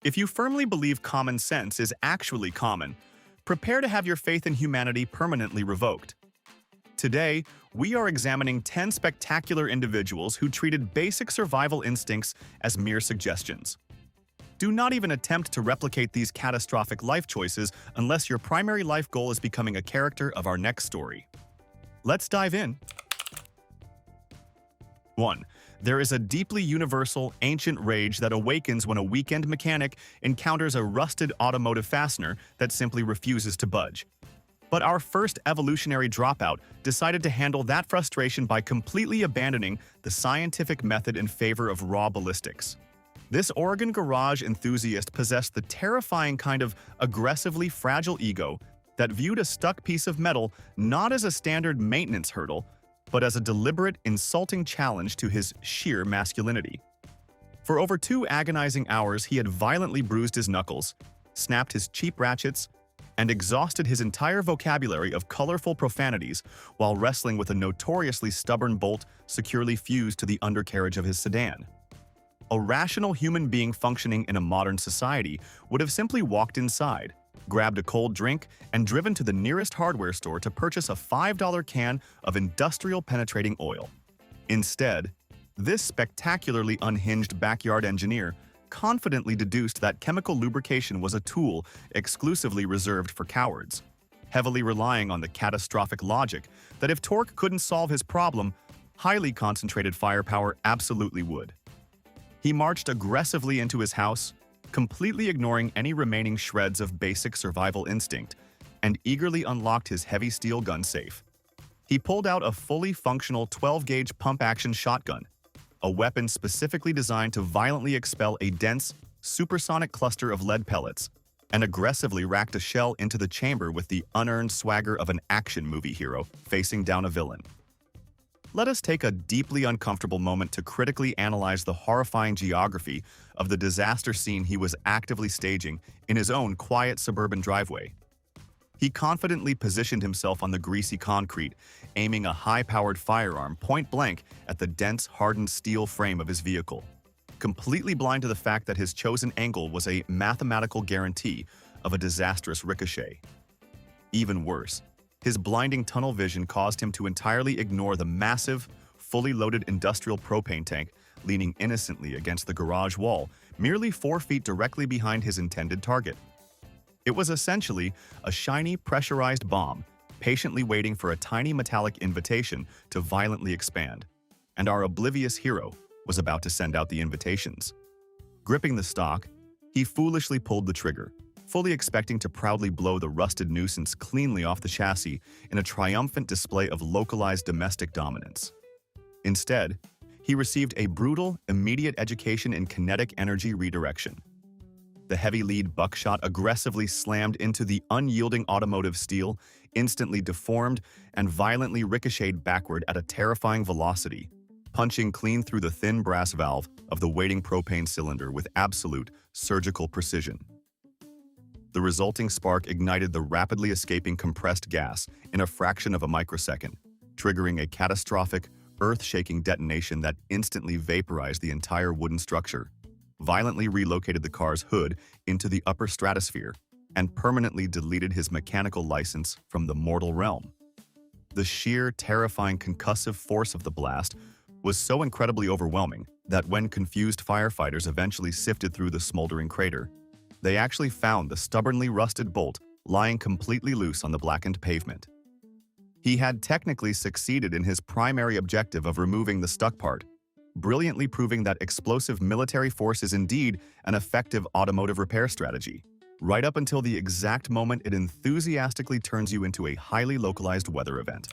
If you firmly believe common sense is actually common, prepare to have your faith in humanity permanently revoked. Today, we are examining 10 spectacular individuals who treated basic survival instincts as mere suggestions. Do not even attempt to replicate these catastrophic life choices unless your primary life goal is becoming a character of our next story. Let's dive in. 1. There is a deeply universal, ancient rage that awakens when a weekend mechanic encounters a rusted automotive fastener that simply refuses to budge. But our first evolutionary dropout decided to handle that frustration by completely abandoning the scientific method in favor of raw ballistics. This Oregon garage enthusiast possessed the terrifying kind of aggressively fragile ego that viewed a stuck piece of metal not as a standard maintenance hurdle, but as a deliberate, insulting challenge to his sheer masculinity. For over 2 agonizing hours, he had violently bruised his knuckles, snapped his cheap ratchets, and exhausted his entire vocabulary of colorful profanities while wrestling with a notoriously stubborn bolt securely fused to the undercarriage of his sedan. A rational human being functioning in a modern society would have simply walked inside, grabbed a cold drink, and driven to the nearest hardware store to purchase a $5 can of industrial penetrating oil. Instead, this spectacularly unhinged backyard engineer confidently deduced that chemical lubrication was a tool exclusively reserved for cowards, heavily relying on the catastrophic logic that if torque couldn't solve his problem, highly concentrated firepower absolutely would. He marched aggressively into his house, completely ignoring any remaining shreds of basic survival instinct, and eagerly unlocked his heavy steel gun safe. He pulled out a fully functional 12-gauge pump-action shotgun, a weapon specifically designed to violently expel a dense, supersonic cluster of lead pellets, and aggressively racked a shell into the chamber with the unearned swagger of an action movie hero facing down a villain. Let us take a deeply uncomfortable moment to critically analyze the horrifying geography of the disaster scene he was actively staging in his own quiet suburban driveway. He confidently positioned himself on the greasy concrete, aiming a high-powered firearm point-blank at the dense, hardened steel frame of his vehicle, completely blind to the fact that his chosen angle was a mathematical guarantee of a disastrous ricochet. Even worse, his blinding tunnel vision caused him to entirely ignore the massive, fully loaded industrial propane tank leaning innocently against the garage wall, merely 4 feet directly behind his intended target. It was essentially a shiny, pressurized bomb, patiently waiting for a tiny metallic invitation to violently expand, and our oblivious hero was about to send out the invitations. Gripping the stock, he foolishly pulled the trigger, fully expecting to proudly blow the rusted nuisance cleanly off the chassis in a triumphant display of localized domestic dominance. Instead, he received a brutal, immediate education in kinetic energy redirection. The heavy lead buckshot aggressively slammed into the unyielding automotive steel, instantly deformed, and violently ricocheted backward at a terrifying velocity, punching clean through the thin brass valve of the waiting propane cylinder with absolute, surgical precision. The resulting spark ignited the rapidly escaping compressed gas in a fraction of a microsecond, triggering a catastrophic, earth-shaking detonation that instantly vaporized the entire wooden structure, violently relocated the car's hood into the upper stratosphere, and permanently deleted his mechanical license from the mortal realm. The sheer, terrifying concussive force of the blast was so incredibly overwhelming that when confused firefighters eventually sifted through the smoldering crater, they actually found the stubbornly rusted bolt lying completely loose on the blackened pavement. He had technically succeeded in his primary objective of removing the stuck part, brilliantly proving that explosive military force is indeed an effective automotive repair strategy, right up until the exact moment it enthusiastically turns you into a highly localized weather event.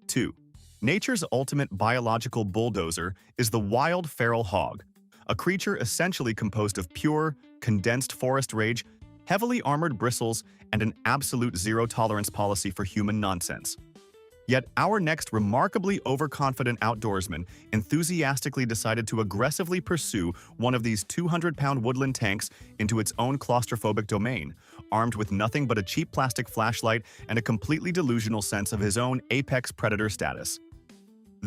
2. Nature's ultimate biological bulldozer is the wild feral hog, a creature essentially composed of pure, condensed forest rage, heavily armored bristles, and an absolute zero-tolerance policy for human nonsense. Yet our next remarkably overconfident outdoorsman enthusiastically decided to aggressively pursue one of these 200-pound woodland tanks into its own claustrophobic domain, armed with nothing but a cheap plastic flashlight and a completely delusional sense of his own apex predator status.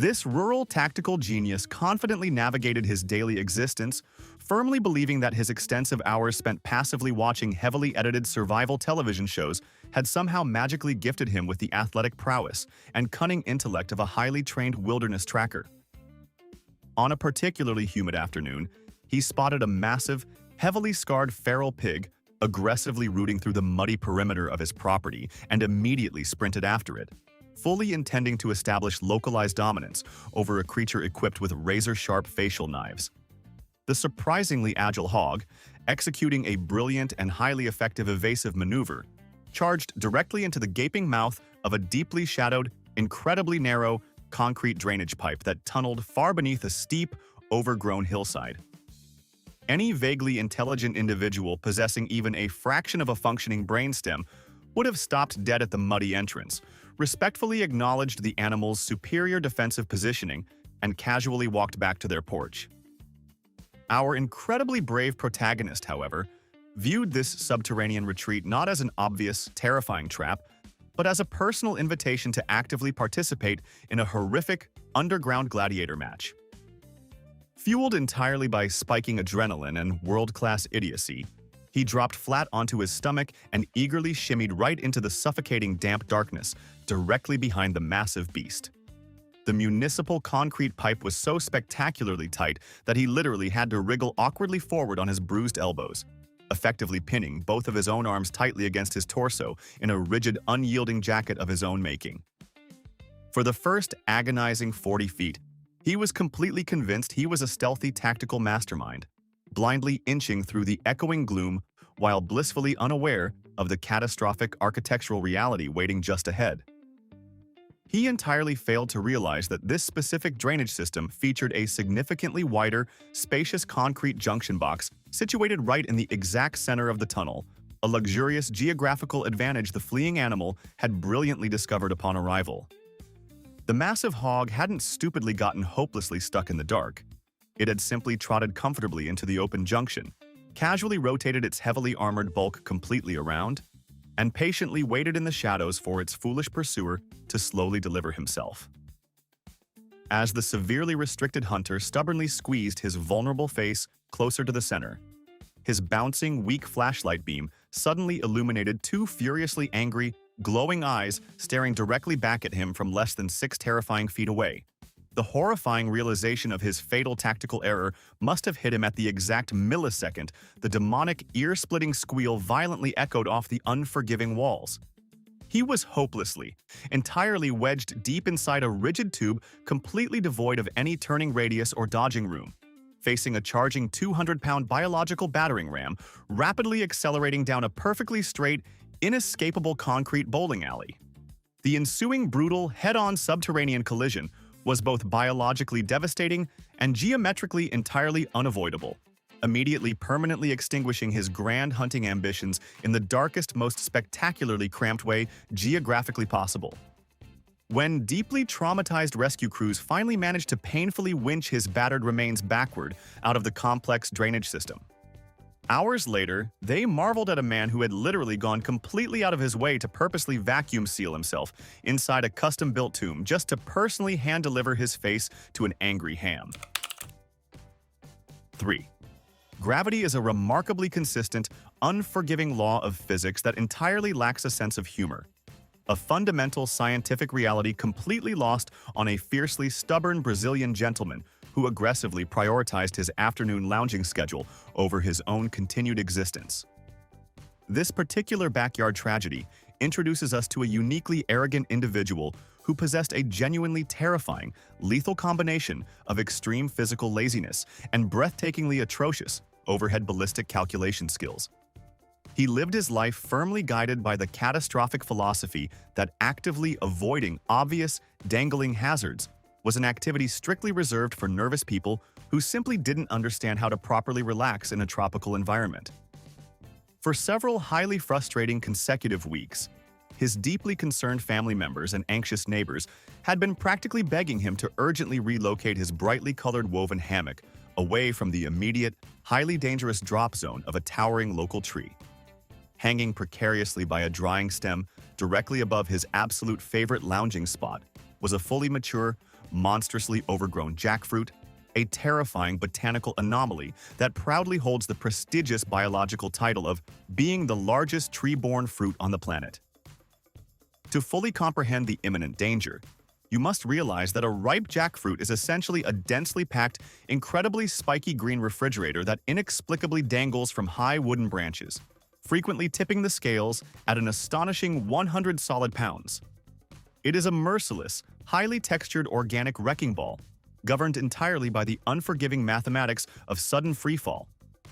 This rural tactical genius confidently navigated his daily existence, firmly believing that his extensive hours spent passively watching heavily edited survival television shows had somehow magically gifted him with the athletic prowess and cunning intellect of a highly trained wilderness tracker. On a particularly humid afternoon, he spotted a massive, heavily scarred feral pig aggressively rooting through the muddy perimeter of his property and immediately sprinted after it, fully intending to establish localized dominance over a creature equipped with razor-sharp facial knives. The surprisingly agile hog, executing a brilliant and highly effective evasive maneuver, charged directly into the gaping mouth of a deeply shadowed, incredibly narrow, concrete drainage pipe that tunneled far beneath a steep, overgrown hillside. Any vaguely intelligent individual possessing even a fraction of a functioning brainstem would have stopped dead at the muddy entrance, respectfully acknowledged the animal's superior defensive positioning, and casually walked back to their porch. Our incredibly brave protagonist, however, viewed this subterranean retreat not as an obvious, terrifying trap, but as a personal invitation to actively participate in a horrific, underground gladiator match. Fueled entirely by spiking adrenaline and world-class idiocy, he dropped flat onto his stomach and eagerly shimmied right into the suffocating damp darkness directly behind the massive beast. The municipal concrete pipe was so spectacularly tight that he literally had to wriggle awkwardly forward on his bruised elbows, effectively pinning both of his own arms tightly against his torso in a rigid, unyielding jacket of his own making. For the first agonizing 40 feet, he was completely convinced he was a stealthy tactical mastermind, blindly inching through the echoing gloom while blissfully unaware of the catastrophic architectural reality waiting just ahead. He entirely failed to realize that this specific drainage system featured a significantly wider, spacious concrete junction box situated right in the exact center of the tunnel, a luxurious geographical advantage the fleeing animal had brilliantly discovered upon arrival. The massive hog hadn't stupidly gotten hopelessly stuck in the dark. It had simply trotted comfortably into the open junction, casually rotated its heavily armored bulk completely around, and patiently waited in the shadows for its foolish pursuer to slowly deliver himself. As the severely restricted hunter stubbornly squeezed his vulnerable face closer to the center, his bouncing, weak flashlight beam suddenly illuminated two furiously angry, glowing eyes staring directly back at him from less than 6 terrifying feet away. The horrifying realization of his fatal tactical error must have hit him at the exact millisecond the demonic, ear-splitting squeal violently echoed off the unforgiving walls. He was hopelessly, entirely wedged deep inside a rigid tube completely devoid of any turning radius or dodging room, facing a charging 200-pound biological battering ram rapidly accelerating down a perfectly straight, inescapable concrete bowling alley. The ensuing brutal, head-on subterranean collision was both biologically devastating and geometrically entirely unavoidable, immediately permanently extinguishing his grand hunting ambitions in the darkest, most spectacularly cramped way geographically possible. When deeply traumatized rescue crews finally managed to painfully winch his battered remains backward out of the complex drainage system, hours later, they marveled at a man who had literally gone completely out of his way to purposely vacuum seal himself inside a custom-built tomb just to personally hand-deliver his face to an angry ham. 3. Gravity is a remarkably consistent, unforgiving law of physics that entirely lacks a sense of humor. A fundamental scientific reality completely lost on a fiercely stubborn Brazilian gentleman who aggressively prioritized his afternoon lounging schedule over his own continued existence. This particular backyard tragedy introduces us to a uniquely arrogant individual who possessed a genuinely terrifying, lethal combination of extreme physical laziness and breathtakingly atrocious overhead ballistic calculation skills. He lived his life firmly guided by the catastrophic philosophy that actively avoiding obvious, dangling hazards was an activity strictly reserved for nervous people who simply didn't understand how to properly relax in a tropical environment. For several highly frustrating consecutive weeks, his deeply concerned family members and anxious neighbors had been practically begging him to urgently relocate his brightly colored woven hammock away from the immediate, highly dangerous drop zone of a towering local tree. Hanging precariously by a drying stem directly above his absolute favorite lounging spot was a fully mature, monstrously overgrown jackfruit, a terrifying botanical anomaly that proudly holds the prestigious biological title of being the largest tree-borne fruit on the planet. To fully comprehend the imminent danger, you must realize that a ripe jackfruit is essentially a densely packed, incredibly spiky green refrigerator that inexplicably dangles from high wooden branches, frequently tipping the scales at an astonishing 100 solid pounds. It is a merciless, highly textured organic wrecking ball, governed entirely by the unforgiving mathematics of sudden freefall,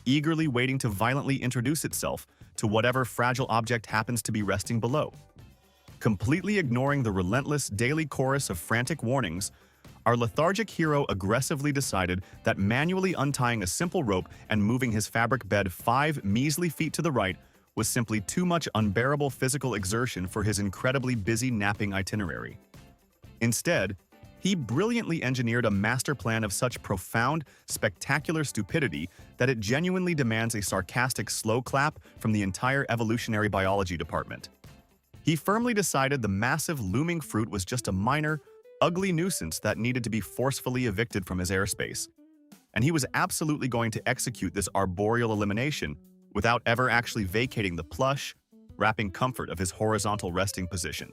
eagerly waiting to violently introduce itself to whatever fragile object happens to be resting below. Completely ignoring the relentless daily chorus of frantic warnings, our lethargic hero aggressively decided that manually untying a simple rope and moving his fabric bed 5 measly feet to the right was simply too much unbearable physical exertion for his incredibly busy napping itinerary. Instead, he brilliantly engineered a master plan of such profound, spectacular stupidity that it genuinely demands a sarcastic slow clap from the entire evolutionary biology department. He firmly decided the massive looming fruit was just a minor, ugly nuisance that needed to be forcefully evicted from his airspace. And he was absolutely going to execute this arboreal elimination without ever actually vacating the plush, wrapping comfort of his horizontal resting position.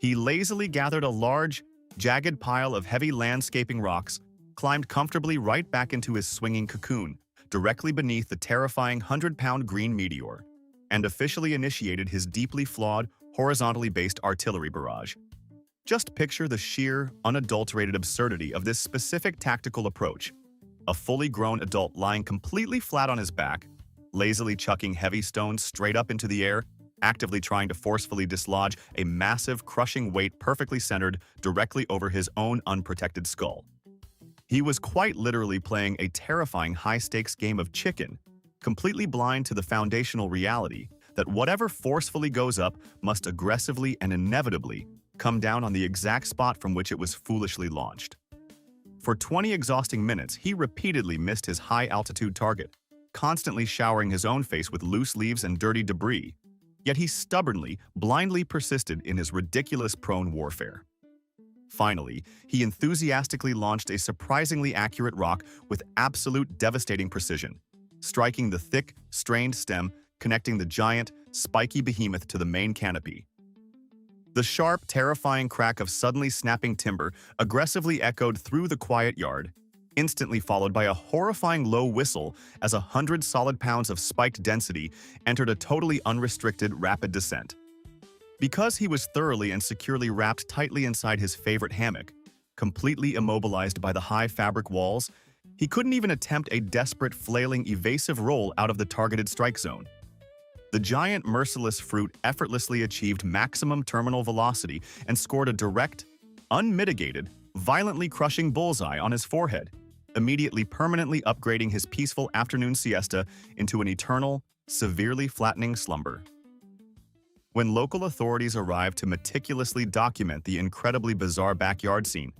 He lazily gathered a large, jagged pile of heavy landscaping rocks, climbed comfortably right back into his swinging cocoon, directly beneath the terrifying 100-pound green meteor, and officially initiated his deeply flawed, horizontally based artillery barrage. Just picture the sheer, unadulterated absurdity of this specific tactical approach. A fully grown adult lying completely flat on his back, lazily chucking heavy stones straight up into the air, actively trying to forcefully dislodge a massive, crushing weight perfectly centered directly over his own unprotected skull. He was quite literally playing a terrifying high-stakes game of chicken, completely blind to the foundational reality that whatever forcefully goes up must aggressively and inevitably come down on the exact spot from which it was foolishly launched. For 20 exhausting minutes, he repeatedly missed his high-altitude target, constantly showering his own face with loose leaves and dirty debris. Yet he stubbornly, blindly persisted in his ridiculous prone warfare. Finally, he enthusiastically launched a surprisingly accurate rock with absolute devastating precision, striking the thick, strained stem connecting the giant, spiky behemoth to the main canopy. The sharp, terrifying crack of suddenly snapping timber aggressively echoed through the quiet yard, instantly followed by a horrifying low whistle as 100 solid pounds of spiked density entered a totally unrestricted, rapid descent. Because he was thoroughly and securely wrapped tightly inside his favorite hammock, completely immobilized by the high fabric walls, he couldn't even attempt a desperate, flailing, evasive roll out of the targeted strike zone. The giant, merciless fruit effortlessly achieved maximum terminal velocity and scored a direct, unmitigated, violently crushing bullseye on his forehead, immediately permanently upgrading his peaceful afternoon siesta into an eternal, severely flattening slumber. When local authorities arrived to meticulously document the incredibly bizarre backyard scene,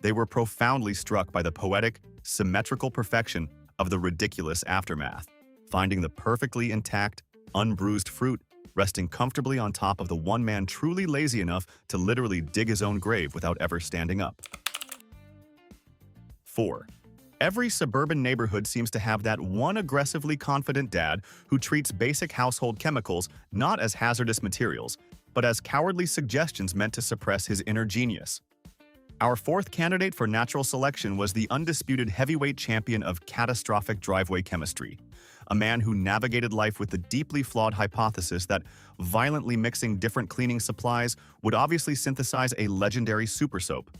they were profoundly struck by the poetic, symmetrical perfection of the ridiculous aftermath, finding the perfectly intact, unbruised fruit resting comfortably on top of the one man truly lazy enough to literally dig his own grave without ever standing up. 4. Every suburban neighborhood seems to have that one aggressively confident dad who treats basic household chemicals not as hazardous materials, but as cowardly suggestions meant to suppress his inner genius. Our fourth candidate for natural selection was the undisputed heavyweight champion of catastrophic driveway chemistry, a man who navigated life with the deeply flawed hypothesis that violently mixing different cleaning supplies would obviously synthesize a legendary super soap.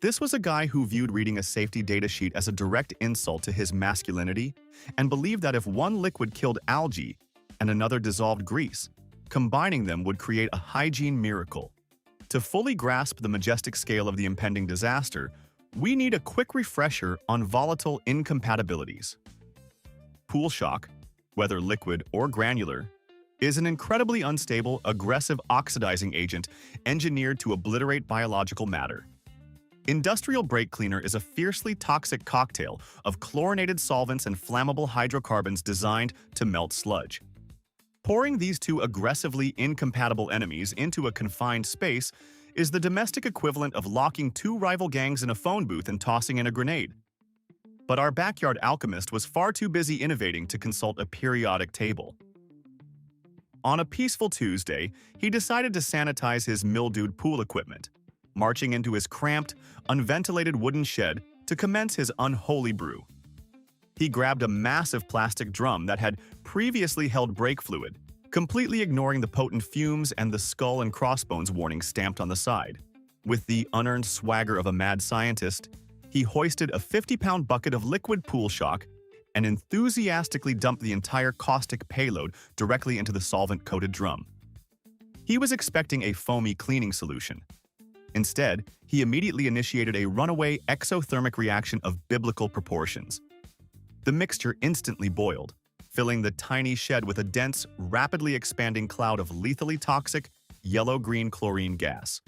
This was a guy who viewed reading a safety data sheet as a direct insult to his masculinity and believed that if one liquid killed algae and another dissolved grease, combining them would create a hygiene miracle. To fully grasp the majestic scale of the impending disaster, we need a quick refresher on volatile incompatibilities. Pool shock, whether liquid or granular, is an incredibly unstable, aggressive oxidizing agent engineered to obliterate biological matter. Industrial brake cleaner is a fiercely toxic cocktail of chlorinated solvents and flammable hydrocarbons designed to melt sludge. Pouring these two aggressively incompatible enemies into a confined space is the domestic equivalent of locking two rival gangs in a phone booth and tossing in a grenade. But our backyard alchemist was far too busy innovating to consult a periodic table. On a peaceful Tuesday, he decided to sanitize his mildewed pool equipment, marching into his cramped, unventilated wooden shed to commence his unholy brew. He grabbed a massive plastic drum that had previously held brake fluid, completely ignoring the potent fumes and the skull and crossbones warning stamped on the side. With the unearned swagger of a mad scientist, he hoisted a 50-pound bucket of liquid pool shock and enthusiastically dumped the entire caustic payload directly into the solvent-coated drum. He was expecting a foamy cleaning solution. Instead, he immediately initiated a runaway exothermic reaction of biblical proportions. The mixture instantly boiled, filling the tiny shed with a dense, rapidly expanding cloud of lethally toxic, yellow-green chlorine gas.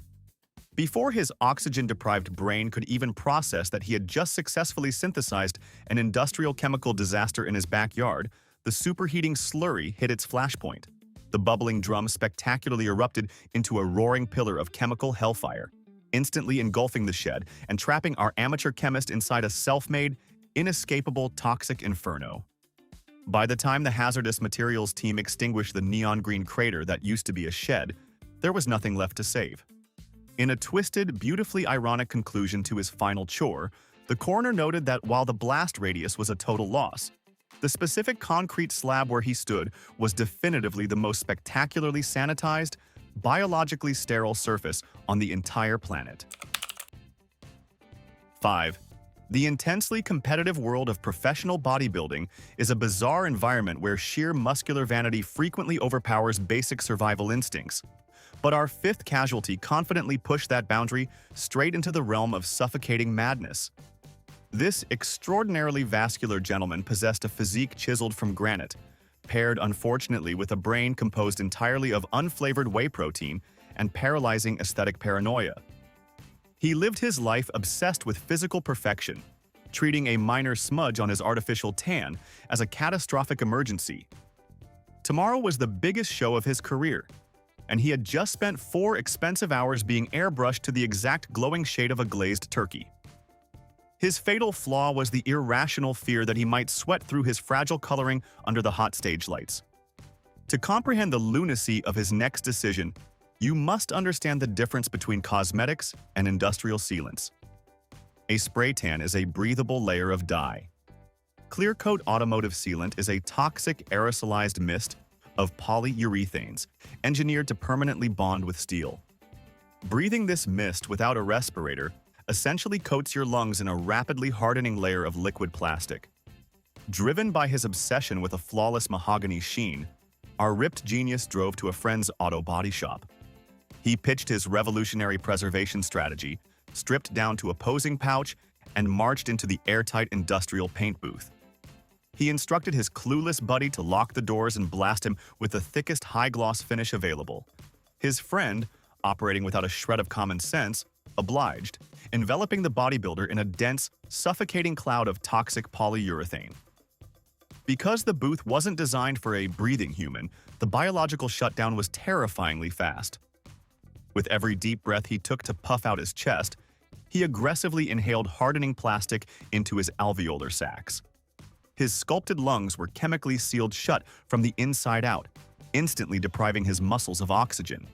Before his oxygen-deprived brain could even process that he had just successfully synthesized an industrial chemical disaster in his backyard, the superheating slurry hit its flashpoint. The bubbling drum spectacularly erupted into a roaring pillar of chemical hellfire, instantly engulfing the shed and trapping our amateur chemist inside a self-made, inescapable toxic inferno. By the time the hazardous materials team extinguished the neon green crater that used to be a shed, there was nothing left to save. In a twisted, beautifully ironic conclusion to his final chore, the coroner noted that while the blast radius was a total loss, the specific concrete slab where he stood was definitively the most spectacularly sanitized, biologically sterile surface on the entire planet. 5. The intensely competitive world of professional bodybuilding is a bizarre environment where sheer muscular vanity frequently overpowers basic survival instincts. But our fifth casualty confidently pushed that boundary straight into the realm of suffocating madness. This extraordinarily vascular gentleman possessed a physique chiseled from granite, paired unfortunately with a brain composed entirely of unflavored whey protein and paralyzing aesthetic paranoia. He lived his life obsessed with physical perfection, treating a minor smudge on his artificial tan as a catastrophic emergency. Tomorrow was the biggest show of his career, and he had just spent 4 expensive hours being airbrushed to the exact glowing shade of a glazed turkey. His fatal flaw was the irrational fear that he might sweat through his fragile coloring under the hot stage lights. To comprehend the lunacy of his next decision, you must understand the difference between cosmetics and industrial sealants. A spray tan is a breathable layer of dye. Clear Coat Automotive Sealant is a toxic aerosolized mist of polyurethanes, engineered to permanently bond with steel. Breathing this mist without a respirator essentially coats your lungs in a rapidly hardening layer of liquid plastic. Driven by his obsession with a flawless mahogany sheen, our ripped genius drove to a friend's auto body shop. He pitched his revolutionary preservation strategy, stripped down to a posing pouch, and marched into the airtight industrial paint booth. He instructed his clueless buddy to lock the doors and blast him with the thickest high-gloss finish available. His friend, operating without a shred of common sense, obliged, enveloping the bodybuilder in a dense, suffocating cloud of toxic polyurethane. Because the booth wasn't designed for a breathing human, the biological shutdown was terrifyingly fast. With every deep breath he took to puff out his chest, he aggressively inhaled hardening plastic into his alveolar sacs. His sculpted lungs were chemically sealed shut from the inside out, instantly depriving his muscles of oxygen.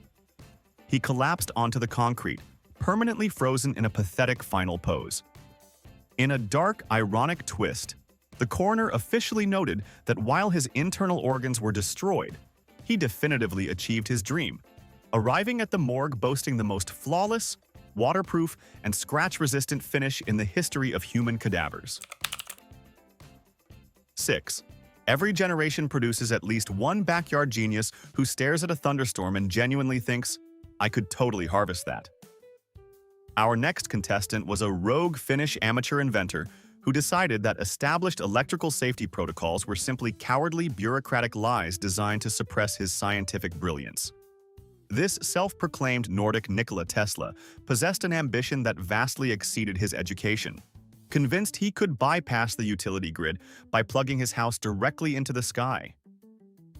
He collapsed onto the concrete, permanently frozen in a pathetic final pose. In a dark, ironic twist, the coroner officially noted that while his internal organs were destroyed, he definitively achieved his dream, arriving at the morgue boasting the most flawless, waterproof, and scratch-resistant finish in the history of human cadavers. 6. Every generation produces at least one backyard genius who stares at a thunderstorm and genuinely thinks, "I could totally harvest that." Our next contestant was a rogue Finnish amateur inventor who decided that established electrical safety protocols were simply cowardly bureaucratic lies designed to suppress his scientific brilliance. This self-proclaimed Nordic Nikola Tesla possessed an ambition that vastly exceeded his education. Convinced he could bypass the utility grid by plugging his house directly into the sky.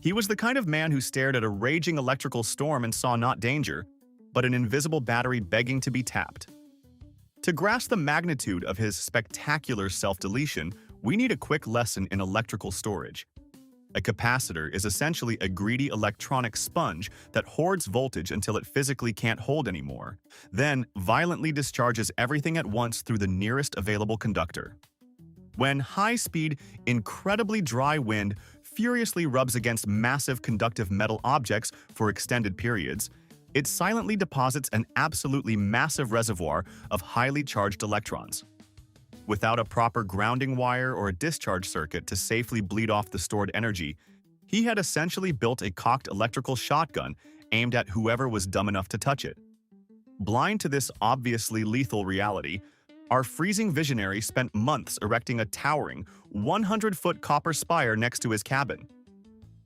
He was the kind of man who stared at a raging electrical storm and saw not danger, but an invisible battery begging to be tapped. To grasp the magnitude of his spectacular self-deletion, we need a quick lesson in electrical storage. A capacitor is essentially a greedy electronic sponge that hoards voltage until it physically can't hold anymore, then violently discharges everything at once through the nearest available conductor. When high-speed, incredibly dry wind furiously rubs against massive conductive metal objects for extended periods, it silently deposits an absolutely massive reservoir of highly charged electrons. Without a proper grounding wire or a discharge circuit to safely bleed off the stored energy, he had essentially built a cocked electrical shotgun aimed at whoever was dumb enough to touch it. Blind to this obviously lethal reality, our freezing visionary spent months erecting a towering, 100-foot copper spire next to his cabin.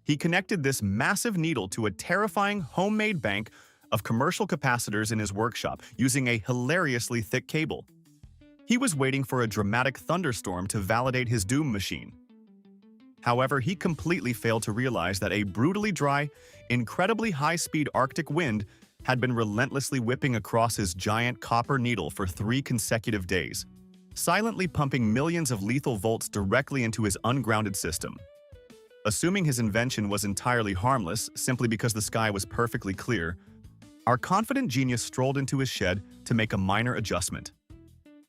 He connected this massive needle to a terrifying homemade bank of commercial capacitors in his workshop using a hilariously thick cable. He was waiting for a dramatic thunderstorm to validate his doom machine. However, he completely failed to realize that a brutally dry, incredibly high-speed Arctic wind had been relentlessly whipping across his giant copper needle for 3 consecutive days, silently pumping millions of lethal volts directly into his ungrounded system. Assuming his invention was entirely harmless simply because the sky was perfectly clear, our confident genius strolled into his shed to make a minor adjustment.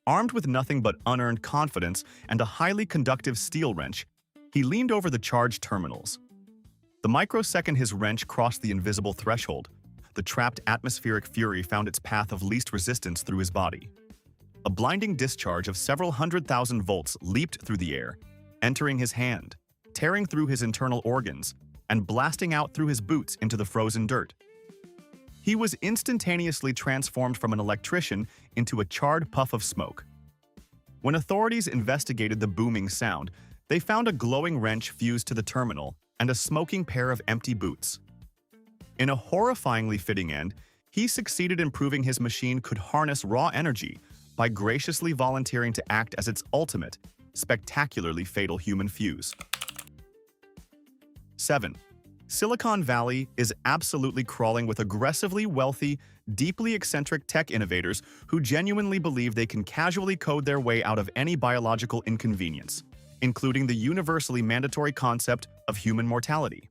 Armed with nothing but unearned confidence and a highly conductive steel wrench, he leaned over the charged terminals. The microsecond his wrench crossed the invisible threshold, the trapped atmospheric fury found its path of least resistance through his body. A blinding discharge of several 100,000 volts leaped through the air, entering his hand, tearing through his internal organs, and blasting out through his boots into the frozen dirt. He was instantaneously transformed from an electrician into a charred puff of smoke. When authorities investigated the booming sound, they found a glowing wrench fused to the terminal and a smoking pair of empty boots. In a horrifyingly fitting end, he succeeded in proving his machine could harness raw energy by graciously volunteering to act as its ultimate, spectacularly fatal human fuse. 7. Silicon Valley is absolutely crawling with aggressively wealthy, deeply eccentric tech innovators who genuinely believe they can casually code their way out of any biological inconvenience, including the universally mandatory concept of human mortality.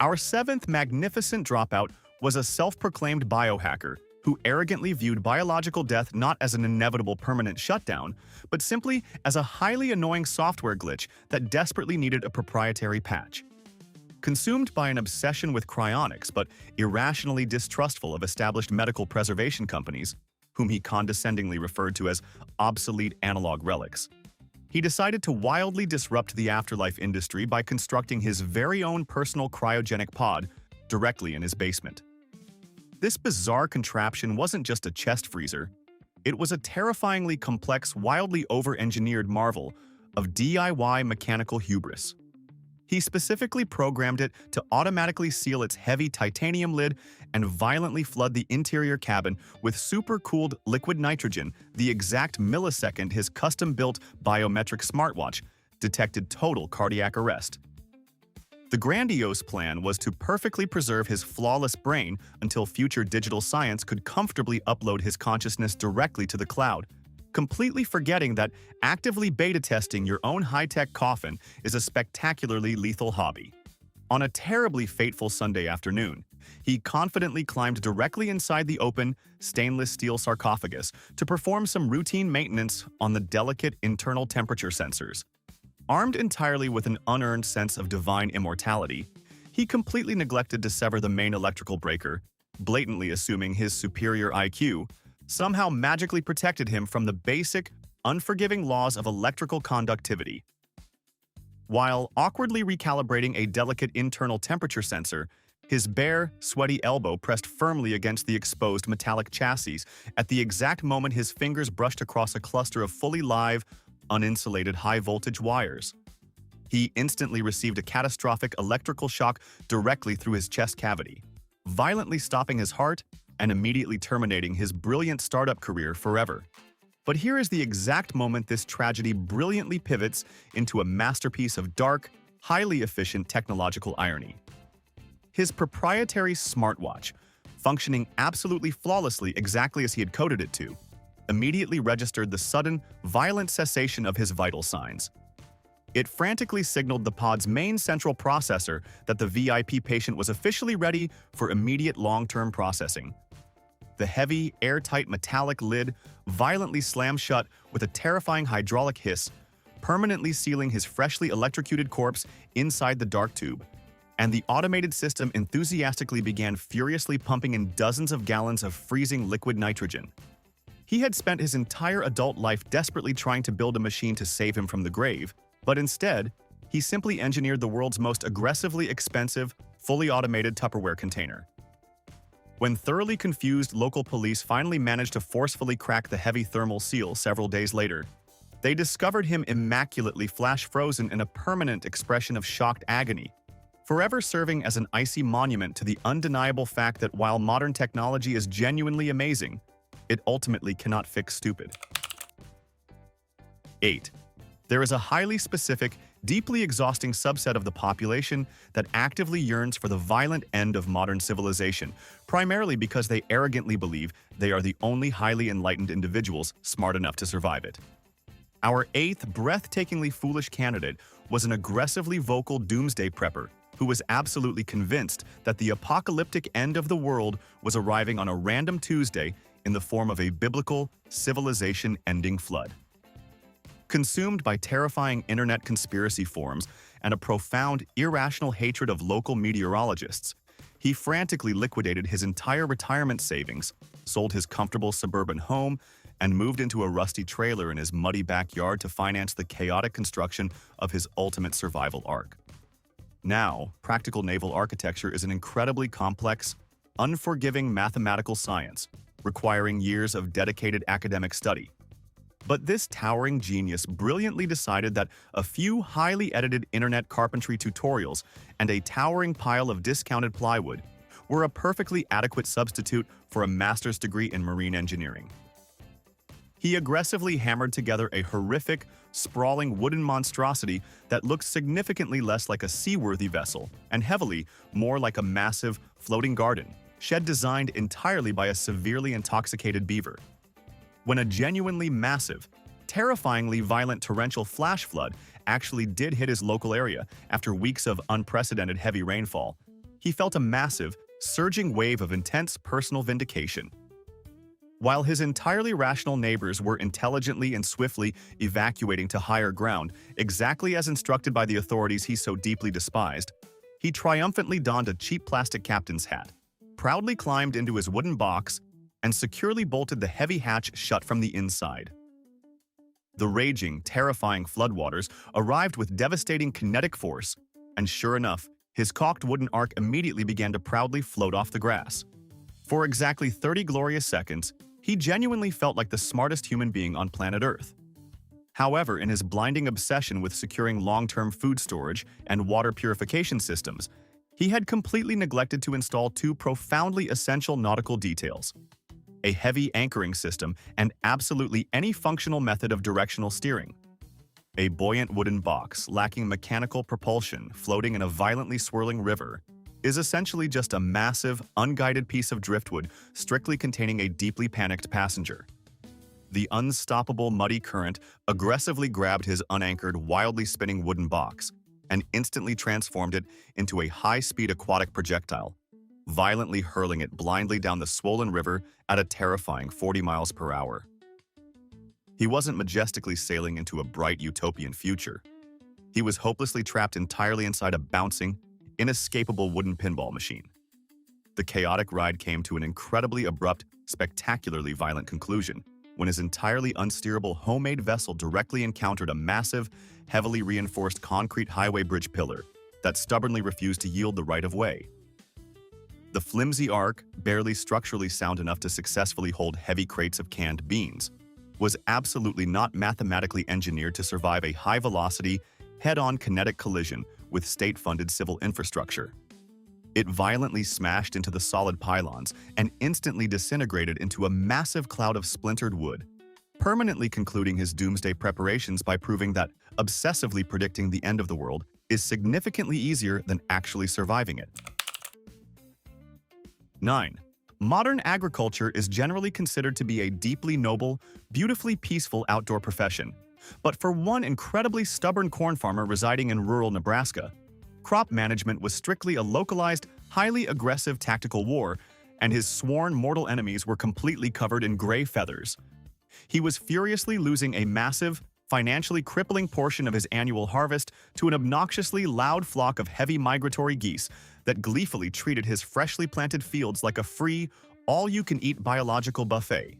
Our 7th magnificent dropout was a self-proclaimed biohacker who arrogantly viewed biological death not as an inevitable permanent shutdown, but simply as a highly annoying software glitch that desperately needed a proprietary patch. Consumed by an obsession with cryonics but irrationally distrustful of established medical preservation companies, whom he condescendingly referred to as obsolete analog relics, he decided to wildly disrupt the afterlife industry by constructing his very own personal cryogenic pod directly in his basement. This bizarre contraption wasn't just a chest freezer, it was a terrifyingly complex, wildly over-engineered marvel of DIY mechanical hubris. He specifically programmed it to automatically seal its heavy titanium lid and violently flood the interior cabin with super-cooled liquid nitrogen the exact millisecond his custom-built biometric smartwatch detected total cardiac arrest. The grandiose plan was to perfectly preserve his flawless brain until future digital science could comfortably upload his consciousness directly to the cloud, completely forgetting that actively beta testing your own high-tech coffin is a spectacularly lethal hobby. On a terribly fateful Sunday afternoon, he confidently climbed directly inside the open, stainless steel sarcophagus to perform some routine maintenance on the delicate internal temperature sensors. Armed entirely with an unearned sense of divine immortality, he completely neglected to sever the main electrical breaker, blatantly assuming his superior IQ somehow magically protected him from the basic, unforgiving laws of electrical conductivity. While awkwardly recalibrating a delicate internal temperature sensor, his bare, sweaty elbow pressed firmly against the exposed metallic chassis at the exact moment his fingers brushed across a cluster of fully live, uninsulated high-voltage wires. He instantly received a catastrophic electrical shock directly through his chest cavity, violently stopping his heart and immediately terminating his brilliant startup career forever. But here is the exact moment this tragedy brilliantly pivots into a masterpiece of dark, highly efficient technological irony. His proprietary smartwatch, functioning absolutely flawlessly exactly as he had coded it to, immediately registered the sudden, violent cessation of his vital signs. It frantically signaled the pod's main central processor that the VIP patient was officially ready for immediate long-term processing. The heavy, airtight metallic lid violently slammed shut with a terrifying hydraulic hiss, permanently sealing his freshly electrocuted corpse inside the dark tube, and the automated system enthusiastically began furiously pumping in dozens of gallons of freezing liquid nitrogen. He had spent his entire adult life desperately trying to build a machine to save him from the grave, but instead, he simply engineered the world's most aggressively expensive, fully automated Tupperware container. When thoroughly confused local police finally managed to forcefully crack the heavy thermal seal several days later, they discovered him immaculately flash-frozen in a permanent expression of shocked agony, forever serving as an icy monument to the undeniable fact that while modern technology is genuinely amazing, it ultimately cannot fix stupid. 8. There is a highly specific, deeply exhausting subset of the population that actively yearns for the violent end of modern civilization, primarily because they arrogantly believe they are the only highly enlightened individuals smart enough to survive it. Our 8th breathtakingly foolish candidate was an aggressively vocal doomsday prepper who was absolutely convinced that the apocalyptic end of the world was arriving on a random Tuesday in the form of a biblical, civilization-ending flood. Consumed by terrifying internet conspiracy forums and a profound, irrational hatred of local meteorologists, he frantically liquidated his entire retirement savings, sold his comfortable suburban home, and moved into a rusty trailer in his muddy backyard to finance the chaotic construction of his ultimate survival ark. Now, practical naval architecture is an incredibly complex, unforgiving mathematical science, requiring years of dedicated academic study. But this towering genius brilliantly decided that a few highly edited internet carpentry tutorials and a towering pile of discounted plywood were a perfectly adequate substitute for a master's degree in marine engineering. He aggressively hammered together a horrific, sprawling wooden monstrosity that looked significantly less like a seaworthy vessel and heavily more like a massive, floating garden, shed designed entirely by a severely intoxicated beaver. When a genuinely massive, terrifyingly violent torrential flash flood actually did hit his local area after weeks of unprecedented heavy rainfall, he felt a massive, surging wave of intense personal vindication. While his entirely rational neighbors were intelligently and swiftly evacuating to higher ground, exactly as instructed by the authorities he so deeply despised, he triumphantly donned a cheap plastic captain's hat, proudly climbed into his wooden box, and securely bolted the heavy hatch shut from the inside. The raging, terrifying floodwaters arrived with devastating kinetic force, and sure enough, his caulked wooden ark immediately began to proudly float off the grass. For exactly 30 glorious seconds, he genuinely felt like the smartest human being on planet Earth. However, in his blinding obsession with securing long-term food storage and water purification systems, he had completely neglected to install two profoundly essential nautical details: a heavy anchoring system and absolutely any functional method of directional steering. A buoyant wooden box lacking mechanical propulsion floating in a violently swirling river is essentially just a massive, unguided piece of driftwood strictly containing a deeply panicked passenger. The unstoppable muddy current aggressively grabbed his unanchored, wildly spinning wooden box and instantly transformed it into a high-speed aquatic projectile, violently hurling it blindly down the swollen river at a terrifying 40 miles per hour. He wasn't majestically sailing into a bright utopian future. He was hopelessly trapped entirely inside a bouncing, inescapable wooden pinball machine. The chaotic ride came to an incredibly abrupt, spectacularly violent conclusion when his entirely unsteerable homemade vessel directly encountered a massive, heavily reinforced concrete highway bridge pillar that stubbornly refused to yield the right of way. The flimsy ark, barely structurally sound enough to successfully hold heavy crates of canned beans, was absolutely not mathematically engineered to survive a high-velocity, head-on kinetic collision with state-funded civil infrastructure. It violently smashed into the solid pylons and instantly disintegrated into a massive cloud of splintered wood, permanently concluding his doomsday preparations by proving that obsessively predicting the end of the world is significantly easier than actually surviving it. 9. Modern agriculture is generally considered to be a deeply noble, beautifully peaceful outdoor profession. But for one incredibly stubborn corn farmer residing in rural Nebraska, crop management was strictly a localized, highly aggressive tactical war, and his sworn mortal enemies were completely covered in gray feathers. He was furiously losing a massive, financially crippling portion of his annual harvest to an obnoxiously loud flock of heavy migratory geese that gleefully treated his freshly planted fields like a free, all-you-can-eat biological buffet.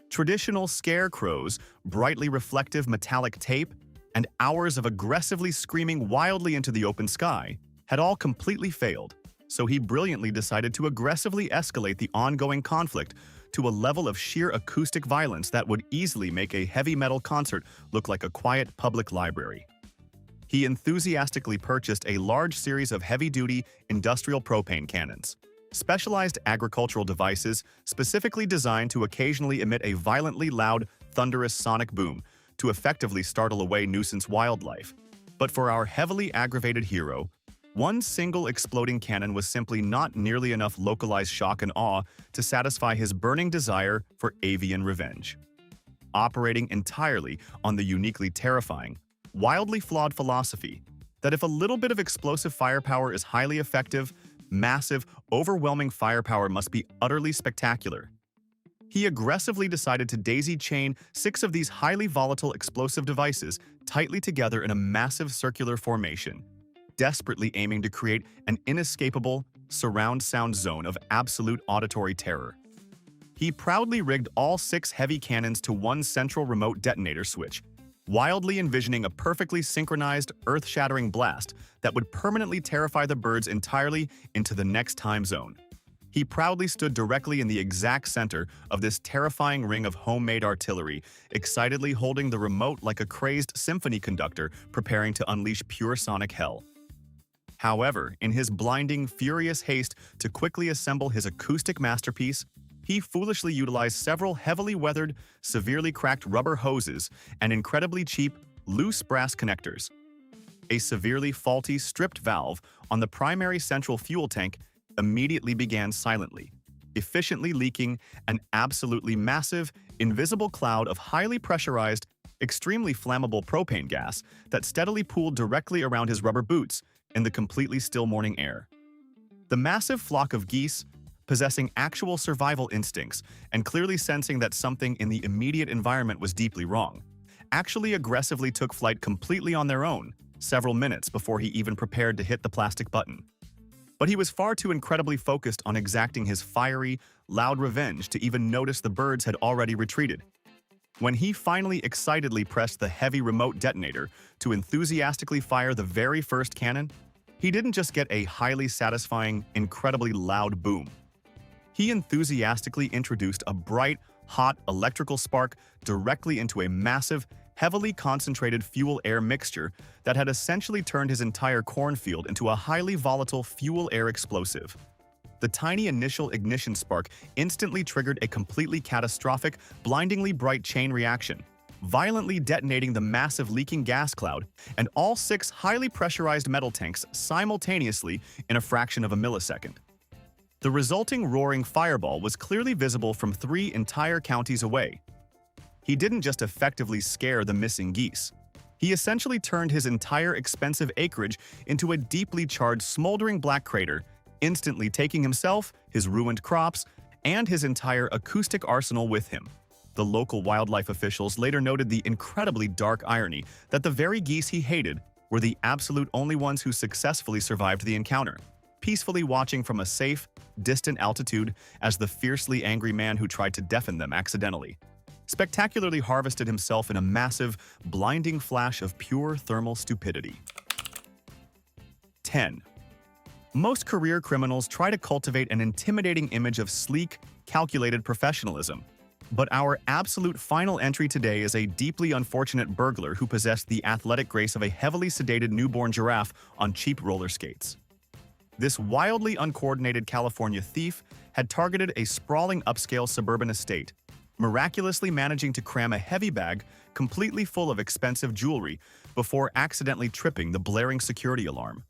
Traditional scarecrows, brightly reflective metallic tape, and hours of aggressively screaming wildly into the open sky had all completely failed, so he brilliantly decided to aggressively escalate the ongoing conflict to a level of sheer acoustic violence that would easily make a heavy metal concert look like a quiet public library. He enthusiastically purchased a large series of heavy-duty industrial propane cannons, specialized agricultural devices specifically designed to occasionally emit a violently loud, thunderous sonic boom to effectively startle away nuisance wildlife. But for our heavily aggravated hero, one single exploding cannon was simply not nearly enough localized shock and awe to satisfy his burning desire for avian revenge. Operating entirely on the uniquely terrifying, wildly flawed philosophy that if a little bit of explosive firepower is highly effective, massive, overwhelming firepower must be utterly spectacular. He aggressively decided to daisy-chain 6 of these highly volatile explosive devices tightly together in a massive circular formation, desperately aiming to create an inescapable surround sound zone of absolute auditory terror. He proudly rigged all 6 heavy cannons to one central remote detonator switch, wildly envisioning a perfectly synchronized, earth-shattering blast that would permanently terrify the birds entirely into the next time zone. He proudly stood directly in the exact center of this terrifying ring of homemade artillery, excitedly holding the remote like a crazed symphony conductor preparing to unleash pure sonic hell. However, in his blinding, furious haste to quickly assemble his acoustic masterpiece, he foolishly utilized several heavily weathered, severely cracked rubber hoses and incredibly cheap, loose brass connectors. A severely faulty stripped valve on the primary central fuel tank immediately began silently, efficiently leaking an absolutely massive, invisible cloud of highly pressurized, extremely flammable propane gas that steadily pooled directly around his rubber boots in the completely still morning air. The massive flock of geese, possessing actual survival instincts and clearly sensing that something in the immediate environment was deeply wrong, actually aggressively took flight completely on their own, several minutes before he even prepared to hit the plastic button. But he was far too incredibly focused on exacting his fiery, loud revenge to even notice the birds had already retreated. When he finally excitedly pressed the heavy remote detonator to enthusiastically fire the very first cannon, he didn't just get a highly satisfying, incredibly loud boom. He enthusiastically introduced a bright, hot electrical spark directly into a massive, heavily concentrated fuel-air mixture that had essentially turned his entire cornfield into a highly volatile fuel-air explosive. The tiny initial ignition spark instantly triggered a completely catastrophic, blindingly bright chain reaction, violently detonating the massive leaking gas cloud and all 6 highly pressurized metal tanks simultaneously in a fraction of a millisecond. The resulting roaring fireball was clearly visible from 3 entire counties away. He didn't just effectively scare the missing geese. He essentially turned his entire expensive acreage into a deeply charged, smoldering black crater, instantly taking himself, his ruined crops, and his entire acoustic arsenal with him. The local wildlife officials later noted the incredibly dark irony that the very geese he hated were the absolute only ones who successfully survived the encounter, peacefully watching from a safe, distant altitude as the fiercely angry man who tried to deafen them accidentally spectacularly harvested himself in a massive, blinding flash of pure thermal stupidity. 10. Most career criminals try to cultivate an intimidating image of sleek, calculated professionalism. But our absolute final entry today is a deeply unfortunate burglar who possessed the athletic grace of a heavily sedated newborn giraffe on cheap roller skates. This wildly uncoordinated California thief had targeted a sprawling upscale suburban estate, miraculously managing to cram a heavy bag completely full of expensive jewelry before accidentally tripping the blaring security alarm.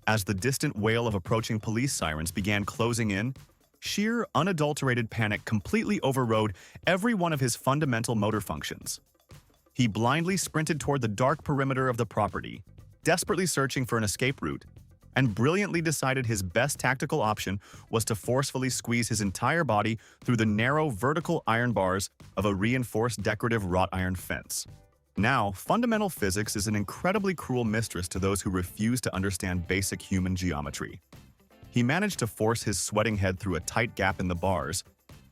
As the distant wail of approaching police sirens began closing in, Sheer, unadulterated panic completely overrode every one of his fundamental motor functions. He blindly sprinted toward the dark perimeter of the property, desperately searching for an escape route, and brilliantly decided his best tactical option was to forcefully squeeze his entire body through the narrow vertical iron bars of a reinforced decorative wrought iron fence. Now, fundamental physics is an incredibly cruel mistress to those who refuse to understand basic human geometry. He managed to force his sweating head through a tight gap in the bars,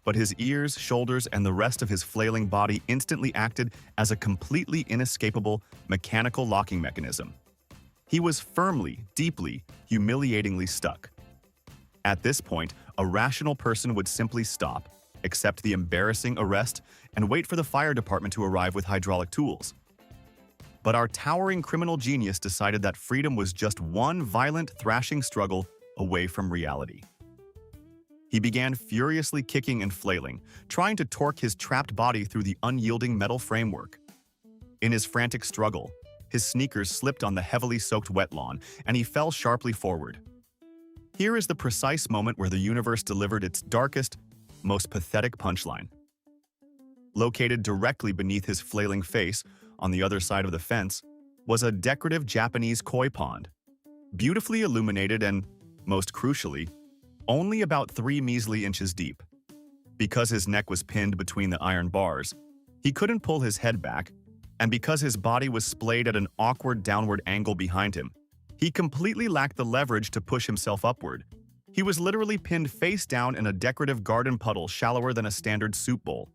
but his ears, shoulders, and the rest of his flailing body instantly acted as a completely inescapable mechanical locking mechanism. He was firmly, deeply, humiliatingly stuck. At this point, a rational person would simply stop, accept the embarrassing arrest, and wait for the fire department to arrive with hydraulic tools. But our towering criminal genius decided that freedom was just one violent, thrashing struggle away from reality. He began furiously kicking and flailing, trying to torque his trapped body through the unyielding metal framework. In his frantic struggle, his sneakers slipped on the heavily soaked wet lawn, and he fell sharply forward. Here is the precise moment where the universe delivered its darkest, most pathetic punchline. Located directly beneath his flailing face, on the other side of the fence, was a decorative Japanese koi pond, beautifully illuminated and, most crucially, only about 3 measly inches deep. Because his neck was pinned between the iron bars, he couldn't pull his head back, and because his body was splayed at an awkward downward angle behind him, he completely lacked the leverage to push himself upward. He was literally pinned face down in a decorative garden puddle shallower than a standard soup bowl.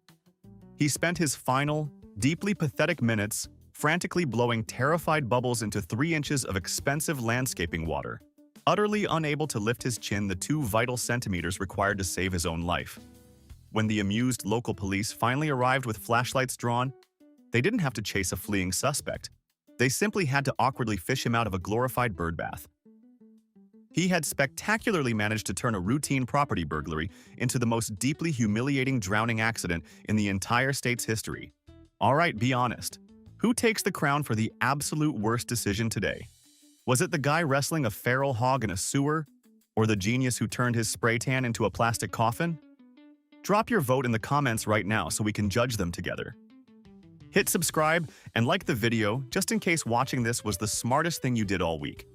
He spent his final, deeply pathetic minutes frantically blowing terrified bubbles into 3 inches of expensive landscaping water, utterly unable to lift his chin the 2 vital centimeters required to save his own life. When the amused local police finally arrived with flashlights drawn, they didn't have to chase a fleeing suspect. They simply had to awkwardly fish him out of a glorified birdbath. He had spectacularly managed to turn a routine property burglary into the most deeply humiliating drowning accident in the entire state's history. All right, be honest. Who takes the crown for the absolute worst decision today? Was it the guy wrestling a feral hog in a sewer? Or the genius who turned his spray tan into a plastic coffin? Drop your vote in the comments right now so we can judge them together. Hit subscribe and like the video just in case watching this was the smartest thing you did all week.